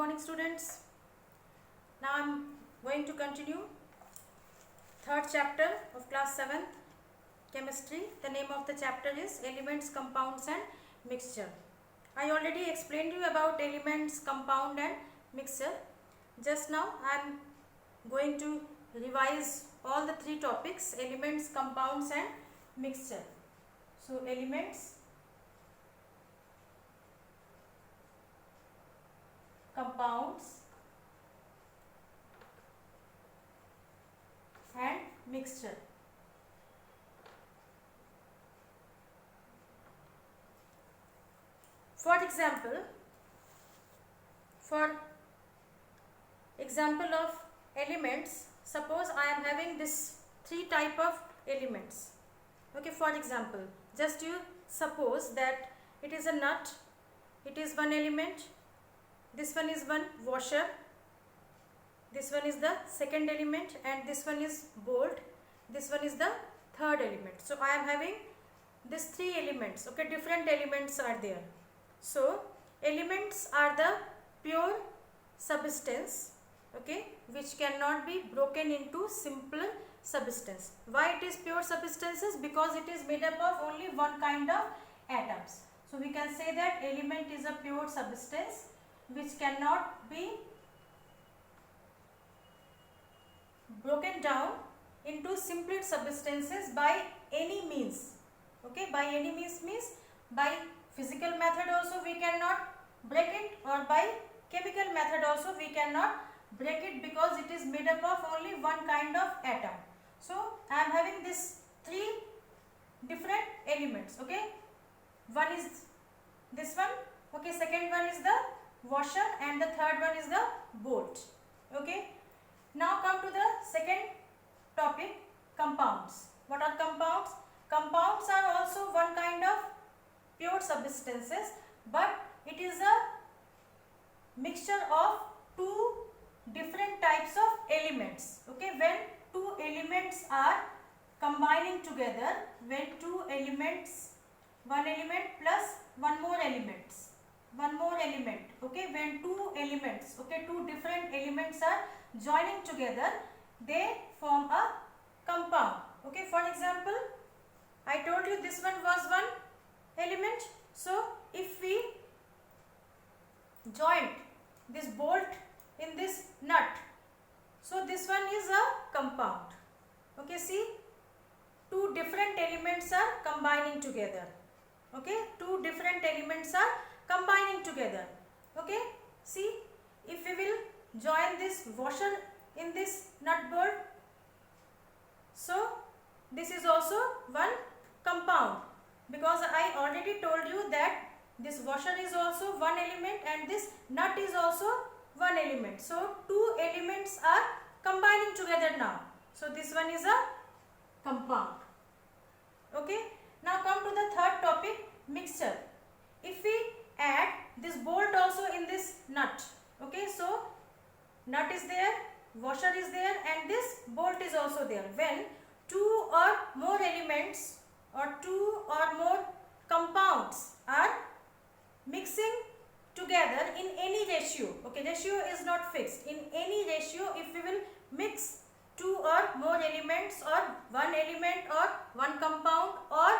morning students. Now I am going to continue third chapter of class 7th chemistry. The name of the chapter is elements, compounds and mixture. I already explained you about elements, compound and mixture. Just now I am going to revise all the three topics: elements, compounds and mixture. So elements, compounds and mixture. For example of elements, suppose I am having this three type of elements. Okay, for example, just you suppose that it is a nut, it is one element, this one is one washer, this one is the second element and this one is bolt, this one is the third element. So I am having these three elements. Okay, different elements are there. So elements are the pure substance, okay, which cannot be broken into simple substance. Why it is pure substances? Because it is made up of only one kind of atoms. So we can say that element is a pure substance which cannot be broken down into simple substances by any means. Okay, by any means means by physical method also we cannot break it, or by chemical method also we cannot break it, because it is made up of only one kind of atom. So I am having this three different elements. Okay, one is this one, okay, second one is the washer and the third one is the bolt. Okay, now come to the second topic, compounds. What are compounds? Compounds are also one kind of pure substances, but it is a mixture of two different types of elements. Okay, when two elements are combining together, when two elements, one element plus one more element, okay, when two elements, okay, two different elements are joining together, they form a compound. Okay, for example, I told you this one was one element. So if we joint this bolt in this nut, so this one is a compound. Okay, see, two different elements are combining together. Okay, two different elements are combining together. Okay, see, if we will join this washer in this nut bolt, so this is also one compound, because I already told you that this washer is also one element and this nut is also one element. So two elements are combining together now. So this one is a compound. Okay, now come to the third topic, mixture. If we add this bolt also in this nut, okay, so nut is there, washer is there and this bolt is also there. When two or more elements or two or more compounds are mixing together in any ratio, okay, ratio is not fixed, in any ratio, if we will mix two or more elements or one element or one compound or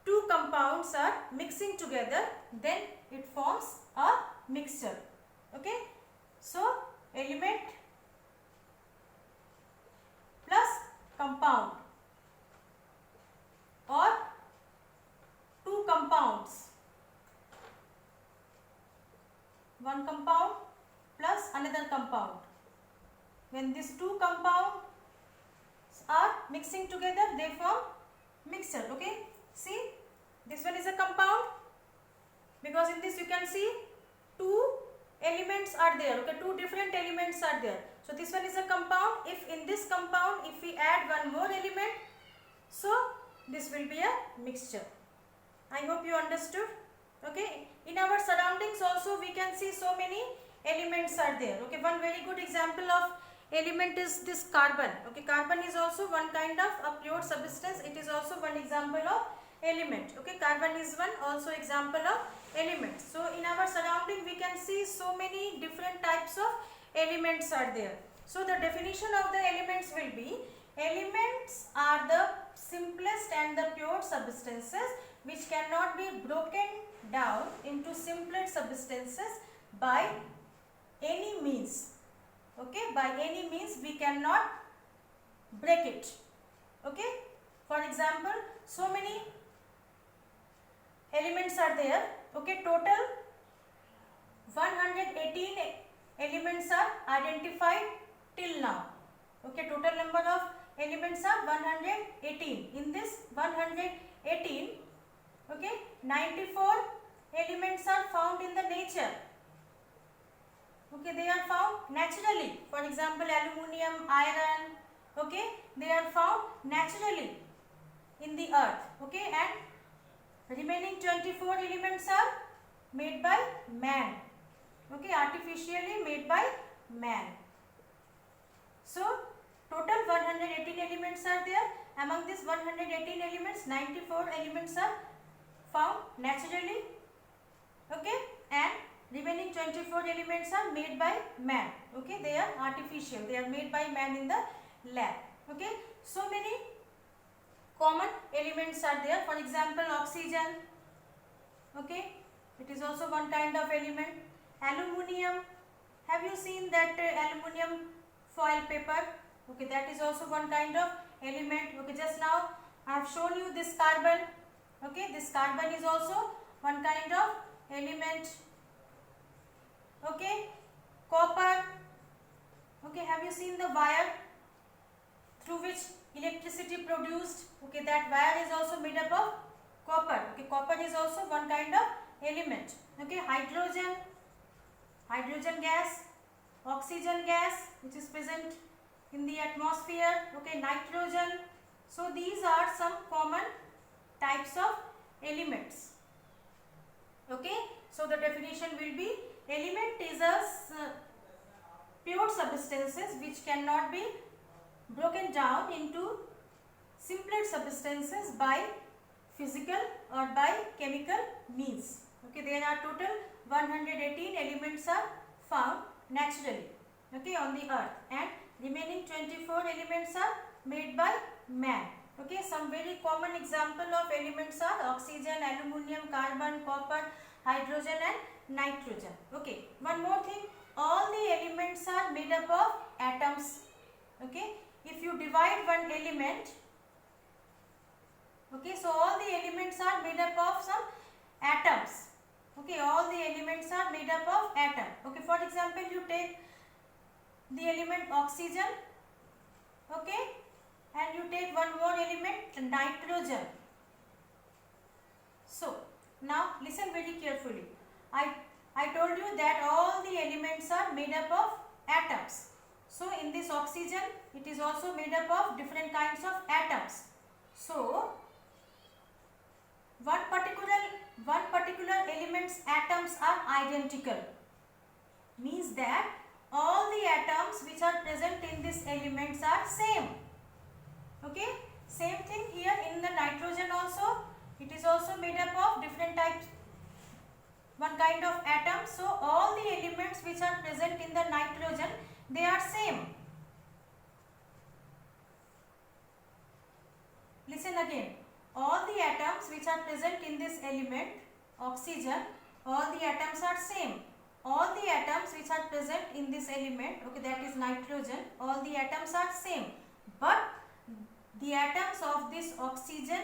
two compounds are mixing together, then it forms a mixture. Okay, so element plus compound or two compounds, one compound plus another compound. When these two compounds are mixing together, they form mixture. Okay, see, this one is a compound because in this you can see two elements are there. Okay, two different elements are there. So this one is a compound. If in this compound, if we add one more element, so this will be a mixture. I hope you understood. Okay, in our surroundings also we can see so many elements are there. Okay, one very good example of element is this carbon. Okay, carbon is also one kind of a pure substance. It is also one example of element. Okay, carbon is one also example of element. So in our surroundings compounding we can see so many different types of elements are there. So the definition of the elements will be, elements are the simplest and the pure substances which cannot be broken down into simpler substances by any means. Okay, by any means we cannot break it. Okay, for example, so many elements are there. Okay, total 118 elements are identified till now. Okay, total number of elements are 118. In this 118, okay, 94 elements are found in the nature. Okay, they are found naturally. For example, aluminium, iron, okay, they are found naturally in the earth. Okay, and remaining 24 elements are made by man. Okay, artificially made by man. So total 118 elements are there. Among these 118 elements, 94 elements are found naturally. Okay, and remaining 24 elements are made by man. Okay, they are artificial. They are made by man in the lab. Okay, so many common elements are there. For example, oxygen. Okay, it is also one kind of element. Aluminium. Have you seen that aluminium foil paper? Okay, that is also one kind of element. Okay, just now I have shown you this carbon. Okay, this carbon is also one kind of element. Okay, copper. Okay, have you seen the wire through which electricity produced? Okay, that wire is also made up of copper. Okay, copper is also one kind of element. Okay, hydrogen, hydrogen gas, oxygen gas which is present in the atmosphere. Okay, nitrogen. So these are some common types of elements. Okay, so the definition will be, element is a pure substances which cannot be broken down into simpler substances by physical or by chemical means. Okay, there are total 118 elements are found naturally, okay, on the earth, and remaining 24 elements are made by man. Okay, some very common example of elements are oxygen, aluminium, carbon, copper, hydrogen and nitrogen. Okay, one more thing, all the elements are made up of atoms. Okay, if you divide one element, okay, so all the elements are made up of some atoms. Okay, all the elements are made up of atom. Okay, for example, you take the element oxygen, okay, and you take one more element, nitrogen. So now listen very carefully. I told you that all the elements are made up of atoms. So in this oxygen, it is also made up of different kinds of atoms. So one particular element's atoms are identical, means that all the atoms which are present in these elements are same. Okay, same thing here in the nitrogen also, it is also made up of different types, one kind of atom. So all the elements which are present in the nitrogen, they are same. Listen again, all the atoms which are present in this element oxygen, all the atoms are same. All the atoms which are present in this element, okay, that is nitrogen, all the atoms are same, but the atoms of this oxygen,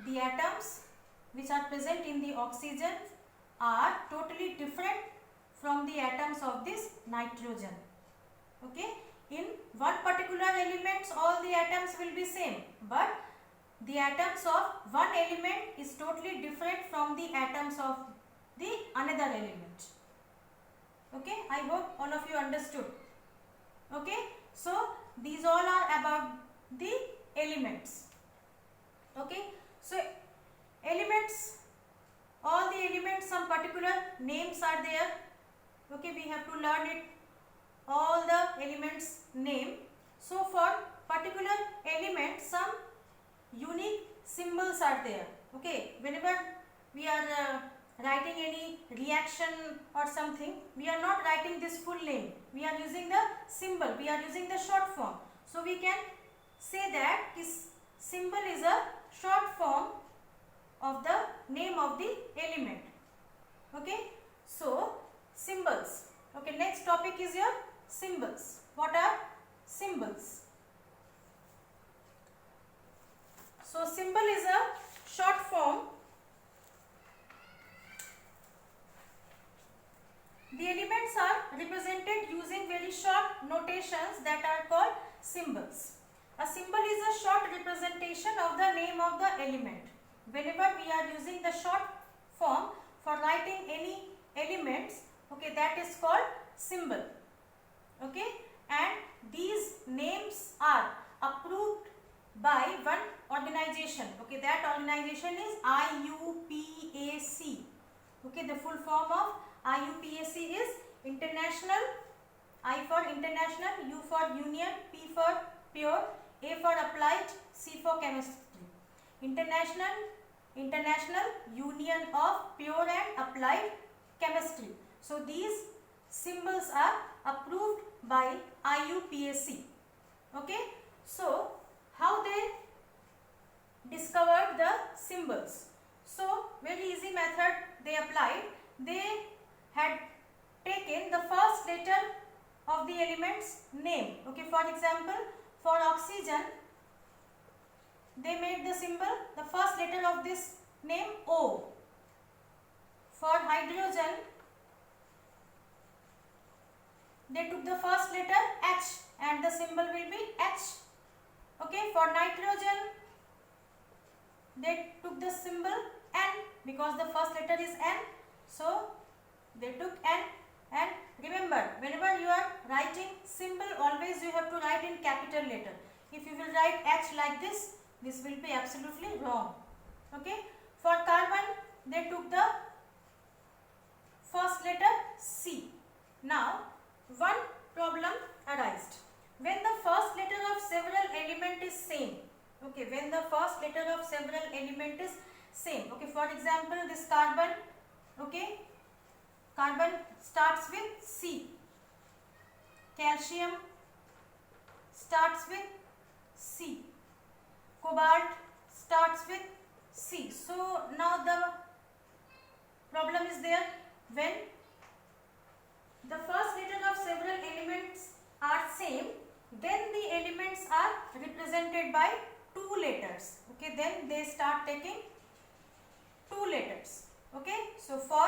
the atoms which are present in the oxygen are totally different from the atoms of this nitrogen. Okay, in one particular elements all the atoms will be same, but the atoms of one element is totally different from the atoms of the another element. Okay, I hope all of you understood. Okay, so these all are about the elements. Okay, so elements, all the elements, some particular names are there. Okay, we have to learn it, all the elements name. So for particular element, some unique symbols are there. Okay, whenever we are writing any reaction or something, we are not writing this full name. We are using the symbol. We are using the short form. So we can say that this symbol is a short form of the name of the element. Okay. So symbols. Okay. Next topic is your symbols. What are symbols? So symbol is a short form. The elements are represented using very short notations that are called symbols. A symbol is a short representation of the name of the element. Whenever we are using the short form for writing any elements, okay, that is called symbol. Okay, and these names are approved by one organization. Okay, that organization is IUPAC. Okay, the full form of IUPAC is International, I for International, U for Union, P for Pure, A for Applied, C for Chemistry. International Union of Pure and Applied Chemistry. So these symbols are approved by IUPAC. Okay, so how they discovered the symbols? So very easy method they applied. They had taken the first letter of the element's name. Okay, for example, for oxygen, they made the symbol, the first letter of this name O. For hydrogen, they took the first letter H and the symbol will be H. Okay, for nitrogen, they took the symbol N because the first letter is N. So they took N. And remember, whenever you are writing symbol, always you have to write in capital letter. If you will write H like this will be absolutely wrong. Okay. For carbon, they took the first letter C. Now, one problem arises. When the first letter of several element is same. Okay, when the first letter of several element is same. Okay, for example, this carbon, okay, carbon starts with C. Calcium starts with C. Cobalt starts with C. So now the problem is there. When the first letter of several elements are same, then the elements are represented by two letters. Okay, then they start taking two letters. Okay, so for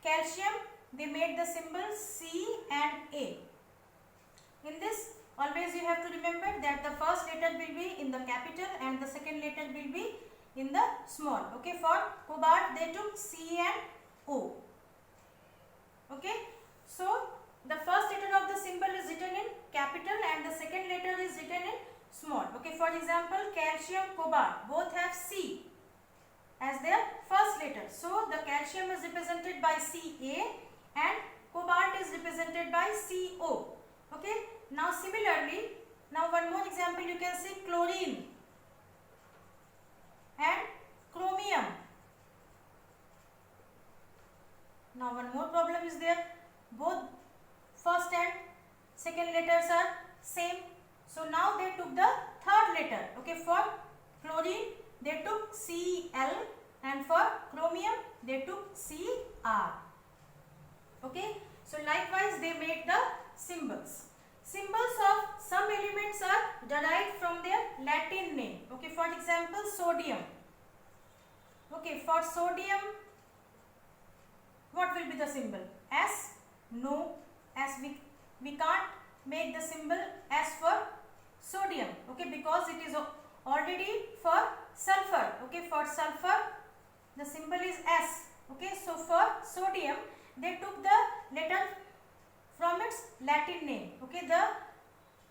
calcium, they made the symbol C and A. In this, always you have to remember that the first letter will be in the capital and the second letter will be in the small. Okay, for cobalt, they took C and O. Okay, so the first letter of the symbol is written in capital and the second letter is written in small. Okay, for example, calcium, cobalt, both have C as their first letter. So the calcium is represented by Ca and cobalt is represented by Co. Okay, now similarly, now one more example you can see chlorine and chromium. Now one more problem is there. Both first and second letters are same. So now they took the third letter. Okay, for chlorine they took Cl and for chromium they took Cr. Okay, so likewise they made the symbols. Symbols of some elements are derived from their Latin name. Okay, for example, sodium. Okay, for sodium, what will be the symbol? S? No, as we can't make the symbol S for sodium. Okay, because it is already for sulfur. Okay, for sulfur the symbol is S. Okay, so for sodium they took the letter from its Latin name. Okay, the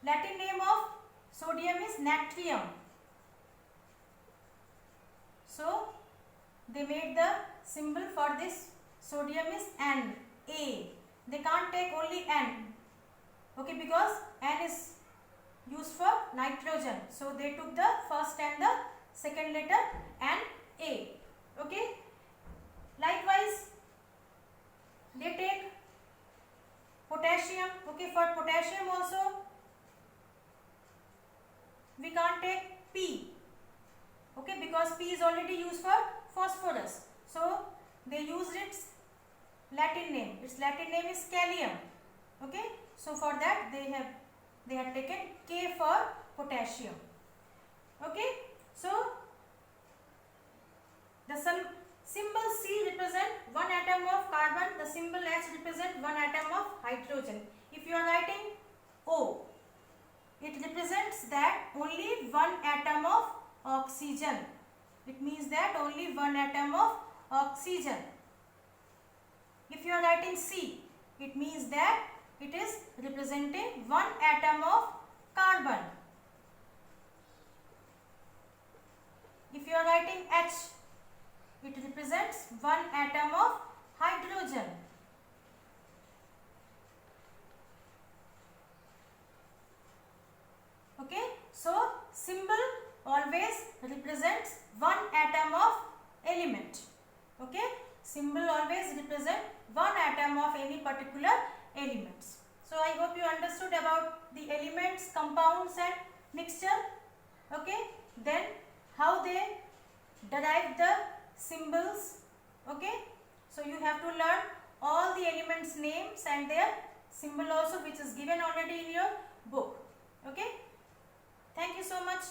Latin name of sodium is natrium. So they made the symbol for this sodium is N, A. They can't take only N. Okay, because N is used for nitrogen. So they took the first and the second letter and A. Okay. Likewise, potassium. Okay, for potassium also we can't take P. Okay, because P is already used for phosphorus. So they used its Latin name. Its Latin name is Kalium. Okay, so for that they have taken K for potassium. Okay, so the symbol C represent one atom of carbon, the symbol H represent one atom of hydrogen. If you are writing O, it represents that only one atom of oxygen. It means that only one atom of oxygen. If you are writing C, it means that it is representing one atom of carbon. If you are writing H, it represents one atom of hydrogen. Okay, so symbol always represents one atom of element. Okay, symbol always represent one atom of any particular elements. So I hope you understood about the elements, compounds and mixture. Okay, then how they derive the symbols. Okay, so you have to learn all the elements names and their symbol also, which is given already in your book. Okay, thank you so much.